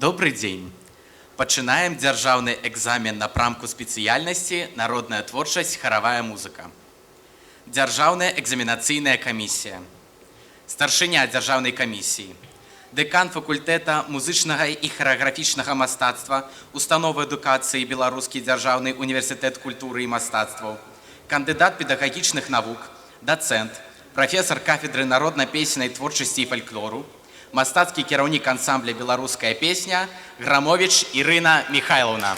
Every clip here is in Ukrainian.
Добрый дзень. Пачынаем дзяржаўны экзамен на прамку спецыяльнасці народная творчасць, харавая музыка. Дзяржаўная экзаменацыйная камісія. Старшыня дзяржаўнай камісіі. Дэкан факультэта музычнага і харэаграфічнага мастацтва, установы адукацыі Беларускі дзяржаўны універсітэт культуры і мастацтваў, кандыдат педагагічных навук, дацэнт, прафесар кафедры народна-песеннай творчасці і фальклору, мастацкі кіраўнік ансамбля «Беларуская песня» Грамович Ірына Михайловна.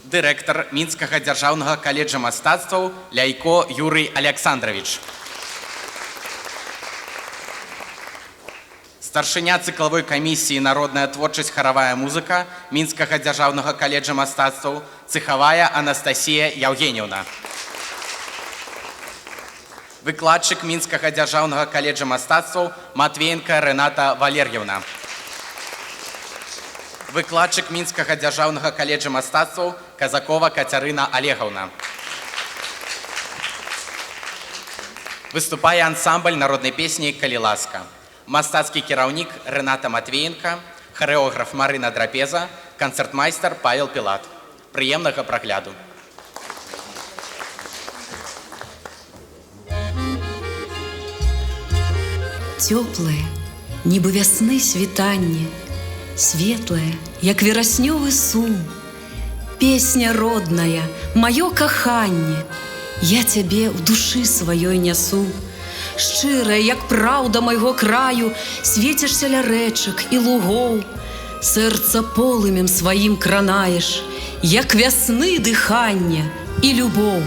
Дырэктар Мінскага дзяржаўнага каледжа мастацтваў Ляйко Юрый Александрович. Старшыня цыклавой камісіі «Народная творчасць, харавая музыка» Мінскага дзяржаўнага каледжа мастацтваў Цыхавая Анастасія Яўгеньевна. Выкладчык Мінскага дзяржаўнага каледжа мастацтваў Матвеенка Рэната Валер'евна. Выкладчык Мінскага дзяржаўнага каледжа мастацтваў Казакова Кацярына Олеговна. Выступае ансамбль народнай песні «Калі ласка». Мастацкі кіраўнік Рэната Матвеенка, харэограф Марына Драпеза, канцэртмайстар Павел Пілат. Прыемнага прагляду. Цёплае, нібы вясны світанне, светлая, як вераснёвы сум. Песня родная, маё каханне, я цябе ў душы сваёй нясу. Шчырая, як праўда майго краю, свецішся ля рэчак і лугоў. Сэрца полымем сваім кранаеш, як вясны дыханне і любоў.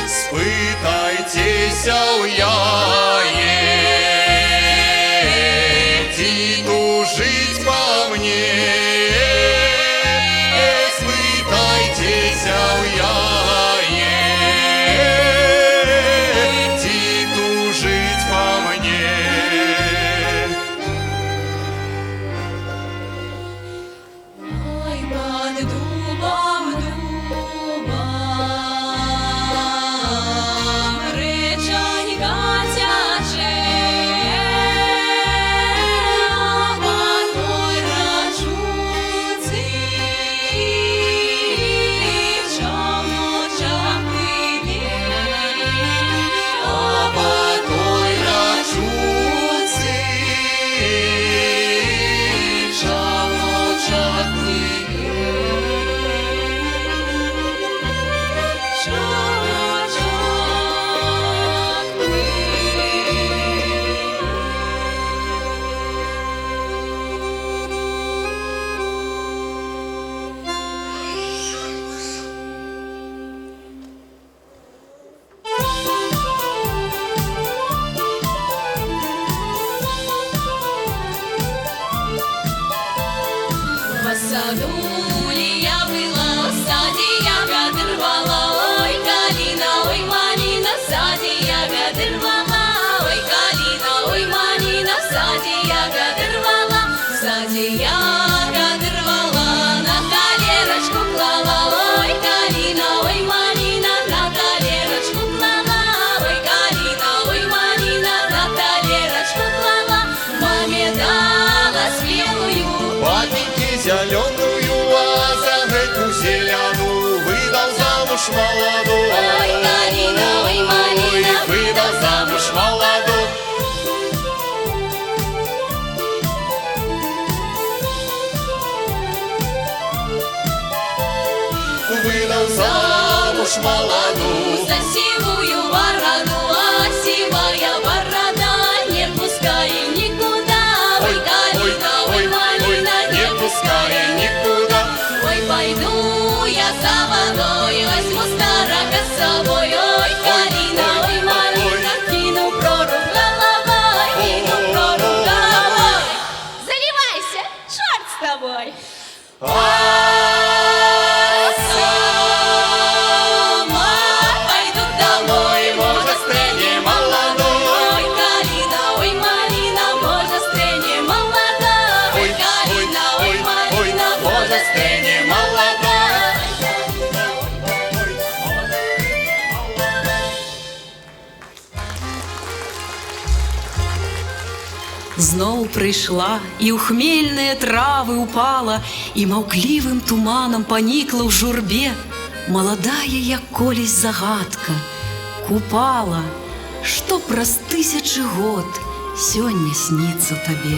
Спитай спытайтеся ў яе, ці тужыць па мне. Спытайцеся ў яе, ці тужыць па мне. Ой, пад дубом, речанька цячэ, а по той рачуцы чамочак плыве, А по той рачуцы чамочак плыве. чамочак В саду ли я была, в саде ягоды рвала, ой, калина, ой, малина, в саде ягоды рвала, ой, калина, ой, малина, в саде ягоды рвала, в саде ягоды рвала, на колерочку клала, ой, калина, ой, малина, на колерочку клала, ой, калина, ой, малина, на колерочку клала, маме дала спелую. Папеньки зеленую, а за эту зеленую выдал замуж молодую. Ой, калина, ой, малина, выдал замуж молодую. Выдал замуж молодую. за сивую бороду, а сивая борода не пускай никуда. Ой, калина, ой, малина, не пускай никуда. Ой, пойду я за водой, возьму старого с собой. Ой, калина, ой, малина, кину прорубь головой, кину прорубь головой. Заливайся, черт с тобой. А сама Пойду домой, может, стряне молодой. ой, калина, ой, малина, может, стряне молода. Ой, калина, ой, малина, может, стряне молода. Зноў прыйшла і ў хмельныя травы упала, і маўклівым туманам панікла ў журбе. Маладая, як колісь загадка, купала, што праз 1000 год сёння сніцца табе.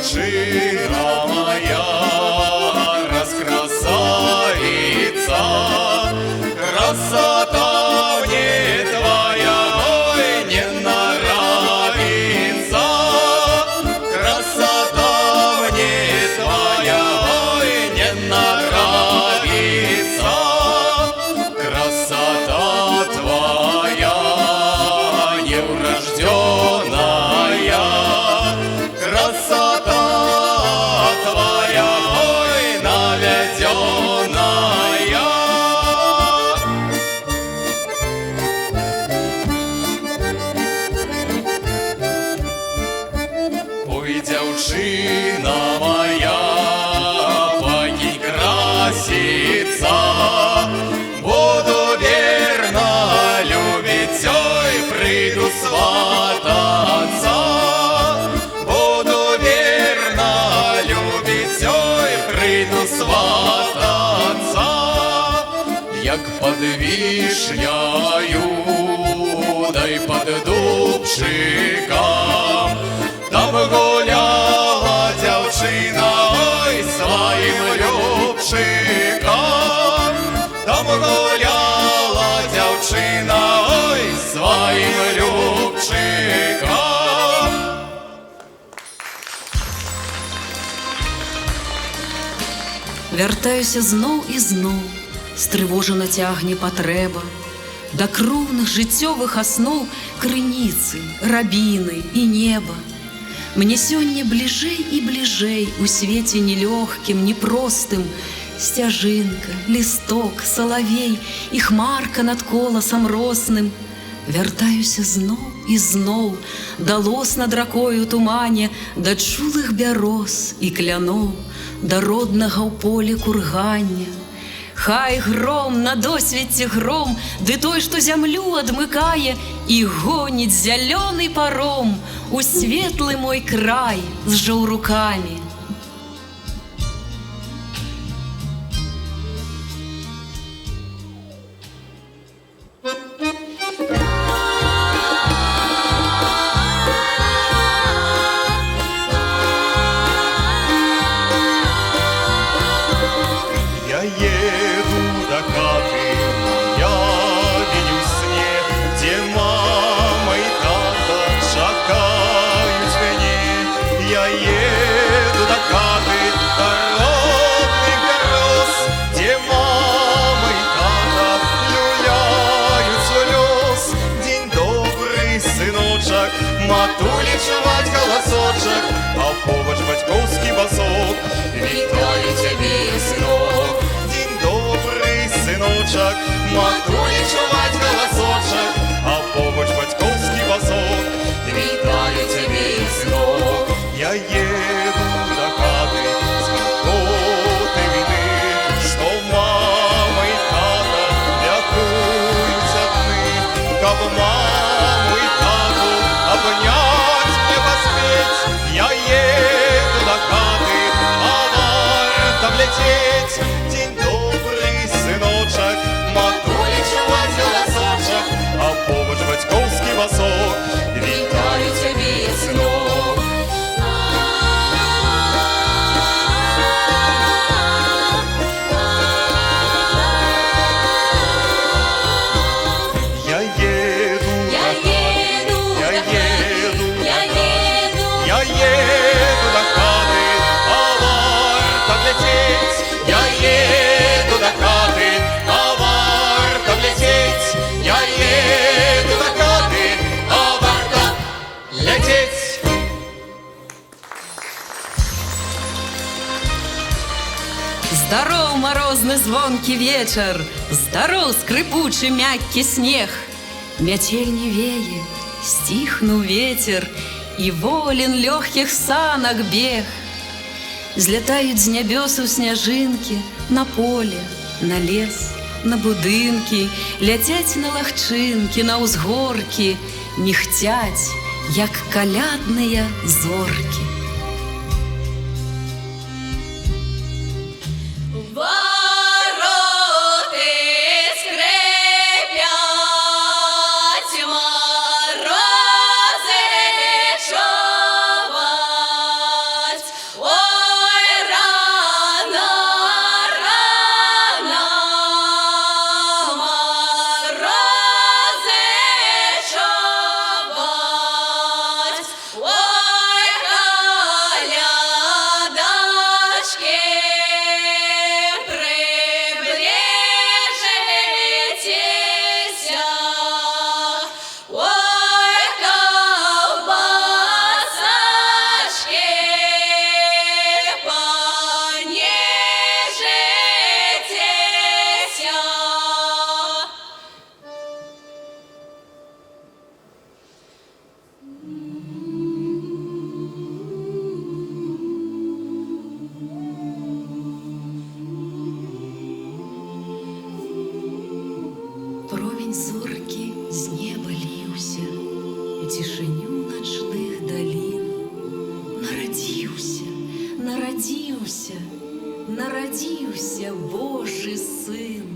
девчина моя, раскрасавица, красота мне твоя, ой, не нравится. Красота мне твоя, ой, не нравится. Красота твоя неурожденная, красота твоя, ой, наведенная. Ой, девчина моя, покинь краситься, буду верно любить, ой, приду свататься. Буду верно любить, ой, приду свататься. Як под вишняю, да й под дубчиком, там гуляла девчина, ой, своим любчиком. Там гуляла девчина, ой, своим любчиком. Вяртаюся зноў і зноў, стрывожана цягне патрэба да кроўных жыццёвых асноў крыніцы, рабіны і неба. Мне сёння бліжэй і бліжэй у свеце нелёгкім, непростым сцяжынка, лісток, салавей і хмарка над коласам росным. Вяртаюся зноў і зноў да лос над ракою тумане, да чулых бяроз і кляноў, да роднага ў полі кургання. Хай гром на досвеце гром, ды той, што зямлю адмыкае і гоніць зялёны паром у светлы мой край з жаўрукамі. Я еду до хаты, я видю в сне, где мама и тата шагают мне. Я еду до хаты, дорогих берез, где мама и тата люляют слез. День добрый, сыночек, матулі чуваць голосочек, а побач батькоўскі басок. Вітаю цябе, сынок. День добрый, сыночек, матулі чуваць голосочек, а побач батькоўскі басок. Вітаю цябе, сынок. Я еду до хаты з гуркоты віны, што мама і тата вякуюць адны, каб маму і тату абняць мне паспець. Я еду до хаты, а варта влететь. День добрый, сыночек, матулі чуваць голосочек, а побач батькоўскі басок. Вітаю цябе, сынок. Я еду, Я еду, я еду, я еду, я еду до хаты, а варта влететь. Я еду до хаты, а варта влететь. Я еду до хаты, а варта лететь. Здароў марозны звонкі вечар, здароў скрыпучы мяккі снег. Мяцель не вее, сціхнуў вецер, і волен лёгкіх санак бег. Злятаюць з нябёсаў сняжынкі на поле, на лес, на будынкі, ляцяць на лагчынкі, на ўзгоркі, мігцяць, як калядныя зоркі. вороты скрипят, морозы чувать, спаціўся, нарадзіўся Божы сын.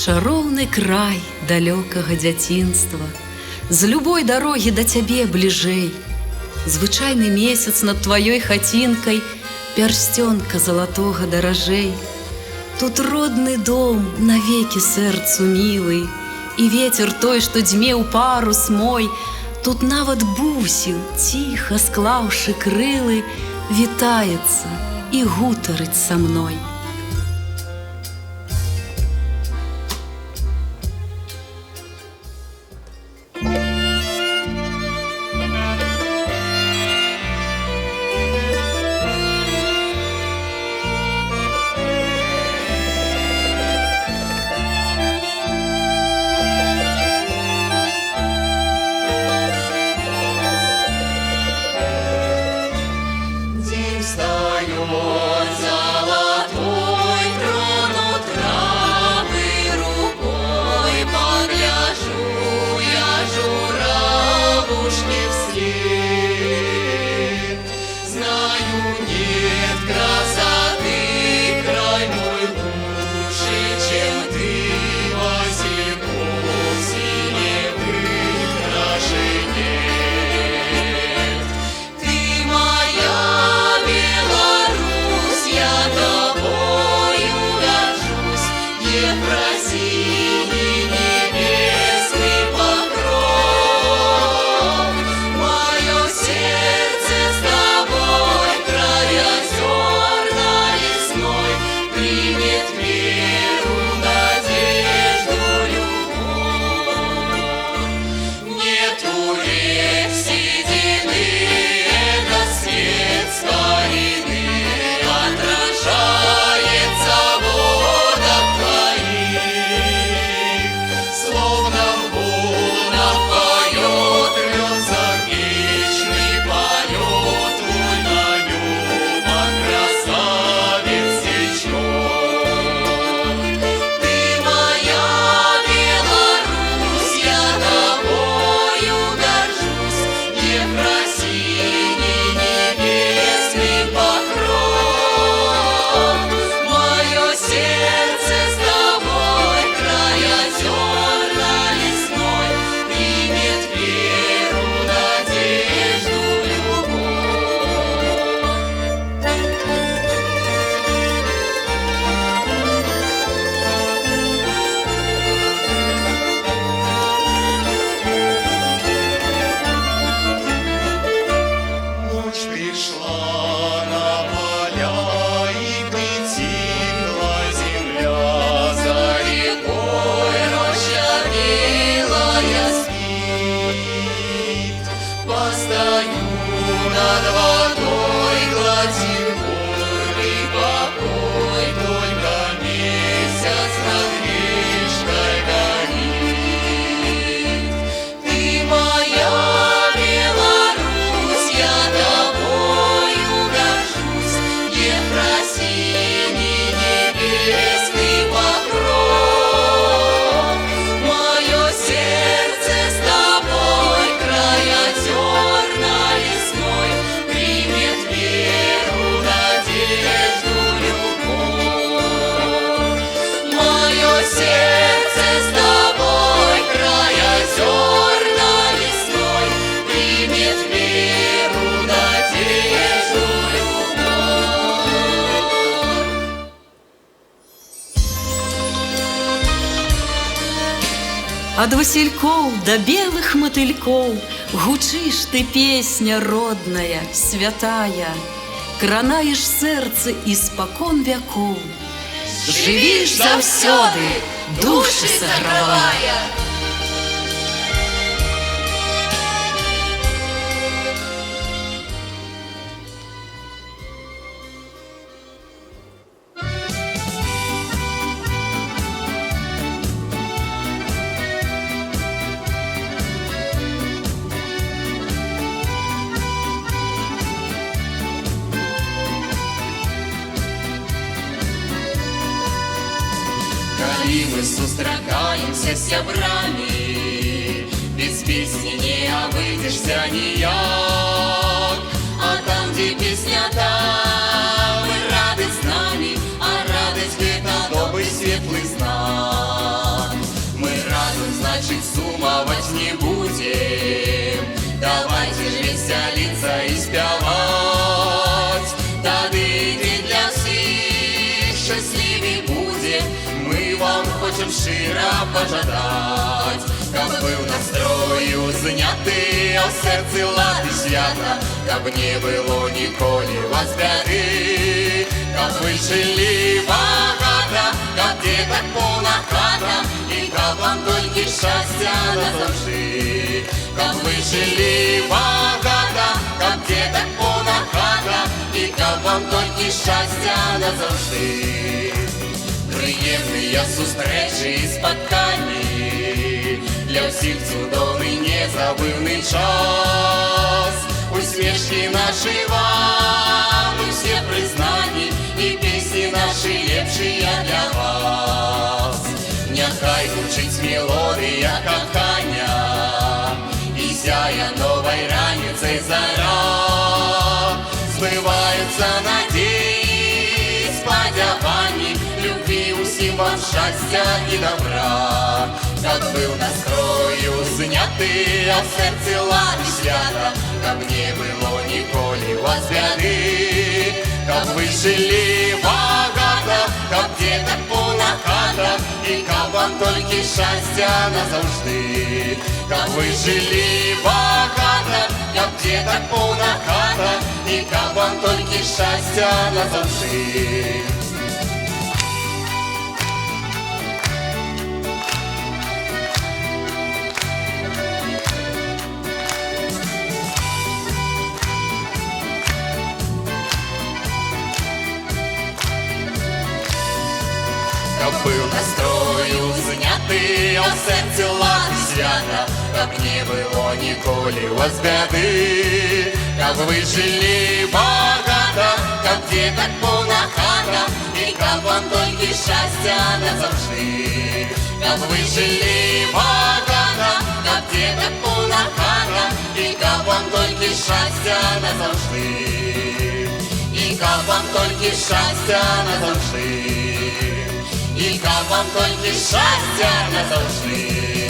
Чароўны край далёкага дзяцінства, з любой дарогі да цябе бліжэй. звычайны месяц над тваёй хацінкай, пярсцёнка залатога даражэй. Тут родны дом навекі сэрцу мілы, і вецер той, што дзьме ў парус мой. Тут нават бусін, ціха склаўшы крылы, вітаецца і гутарыць са мной. День встает золотой, тронут травы рукой, погляжу я журавушке вслед. Знаю, нет красоты край мой лучше, чем ты, васильков синевых роженец. Ты моя Беларусь, я тобою горжусь, Ефросиний небесный покров. Мое сердце с тобой, край озерно лесной, примет веру, надежду, любовь. Нету рек седины, это свет старины, отражается в водах твоих. Словно в волнах поет, рвется вечный полет твой, на нем от красавец течет. Ты моя Беларусь, я тобою горжусь, Ефросиний небесный покров. Мое сердце с тобой, край озерно лесной, примет веру, надежду, любовь. Ночь пришла на поля, и притихла земля. За рекой роща белая спит. Постою над водой, глади горный покой, только месяц над речкой горит. Ты моя Беларусь, я тобою горжусь, Ефросиний небесный покров. Мое сердце с тобой, край озерно лесной, примет веру, надежду, любовь. Мое сердце с тобой, край озерно лесной, примет веру, надежду, любовь. Ад васількоў да белых матылькоў гучыш ты, песня родная, святая, кранаеш сэрцы іспакон вякоў. Жывіш заўсёды, душы сагравая. Калі мы сустракаемся з сябрамі, без песні не абыдзешся ніяк. А там, дзе песня, там і радасць з намі, а радасць гэта добры светлы знак. Мы разам, значыць, сумаваць не будзем, давайте ж весяліцца можем широ пожадать, каб был настрою зняти, а в серці лад і свята, каб не було ніколи вас бяди, каб ви жили багато, каб діток повна хата, і каб вам тільки щастя назавжди, каб ви жили багато, каб діток повна хата, і каб вам тільки щастя назавжди. Приємні зустрічі і споткання, для всіх чудовий незабывный час. Усмішки наші вам, і всі признання, і пісні наші лепші для вас. Нехай гучить мелодія кохання, і сяє новой раніцей заря. Збиваються надії, сподівання, любві усім вам щастя і добра. Как был настрою знятий, а в серці лад і свята, каб не було ніколи вас бяди, каб ви жили багато, каб діток повна хата, і каб вам тільки щастя назавжди, каб ви жили багато, каб діток повна хата, і каб вам тільки щастя назавжди. Каб был настрою знятий, а в серці лад і свята, каб не було ніколи вас бяди, каб ви жили багато, каб діток повна хата, і каб вам тільки щастя назавжди, каб ви жили багато, каб діток повна хата, і каб вам тільки щастя назавжди, і каб вам тільки щастя назавжди. І каб вам тільки щастя назавжди.